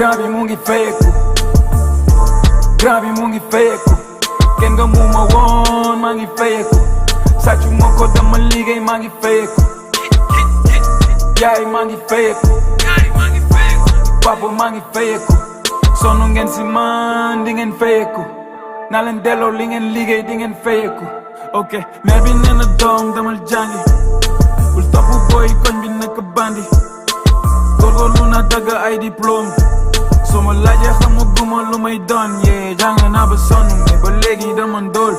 Grabi mu ngi fayeku Grabi mu ngi fayeku kenn nga mu ma woon maa ngi fayeku sàccu ma ko dama liggéey maa ngi fayeku yaay maa ngi fayeku papa maa ngi fayeku sonn ngeen si man di ngeen fayeku naa leen delloo li ngeen liggéey di ngeen fayeku ok mère bi nee na doom damal jàngi bul topp boy koñ bi nekk bandi góorgóorlu na dagg ay diplôme soo ma laajee xamaguma lu may doon yee jàng naa ba sonn mais ba léegi dama ndóol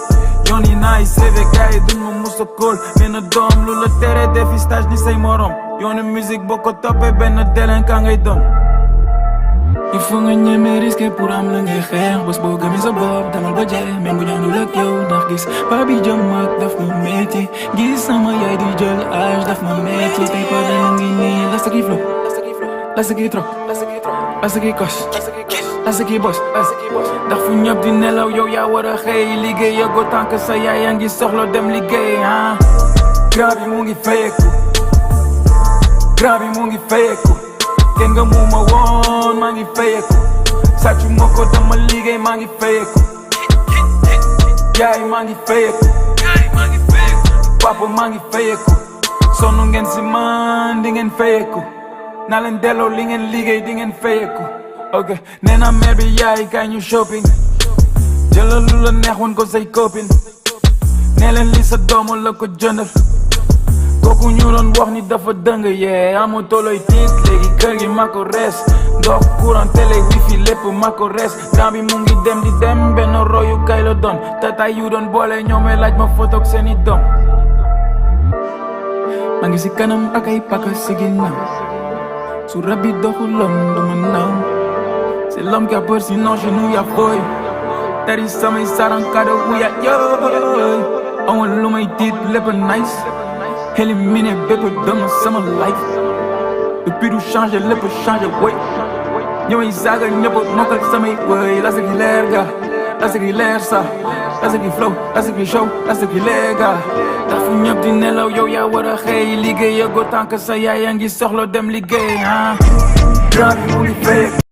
yoon yi naay CV gars yi duñ ma musa kóol benn doom lu la tere defi stage ni say morom yoonu musique boo ko toppee benn délinquant ngay doon il faut nga ñeme risqué pour am la ngay xeex bés boo gëmee sa bopp demal ba jeex même bu ñaanul ak yow ndax gis ba bi jëm ak daf ma métti gis sama yaay di jël âge daf ma métti tey pa dana ngi nii la sa ki flow la sa ki trop la sa ki kos la sa ki bos ndax fu ñëpp di nelaw yow yaa war a xëy liggéey yëgoo tant que sa yaay yaa ngi soxla dem liggéey ah Grand bi mu ngi fayeku Grand bi mu ngi fayeku kenn nga mu ma woon maa ngi fayeku sàccu ma ko dama liggéey maa ngi fayeku yaay maa ngi fayeku papa maa ngi fayeku sonn ngeen si man di ngeen fayeku naa leen delloo li ngeen liggéey di ngeen fayeku ok nee na mère bi yaay kaay ñu shopping jëlal lu la neex woon ko say copine nee leen li sa doomu la ko jëndal kooku ñu doon wax ni dafa dëng yee amoo tolloy tiis léegi kër gi ma ko rees ndox courant télé wifi lépp ma ko rees temps bi mu ngi dem di dem benn royu kay la doon tataay yu doon boole ñoomee laaj ma photo ak seeni doom maa ngi si kanam ak ay paka si ginnaaw su rab bi doxuloon duma naaw c'est l'homme qui a peur sinon chez nous y'a fooy tari samay sarankado wuya yooy amul lu may tiit lépp nice éliminé bépp dama sama life depuis du changer lépp changer woy ñëway saaga ñëpp mokkal samay woy la sa gi leer ga la sa gi leer sa la sa gi flow la sa gi show la sa gi leer ga ndax fu ñëpp di nelaw yow yaa war a xëy liggéey yëgoo tant que sa yaay yaa ngi soxla dem liggéey ah Grand bi mu ngi fayeku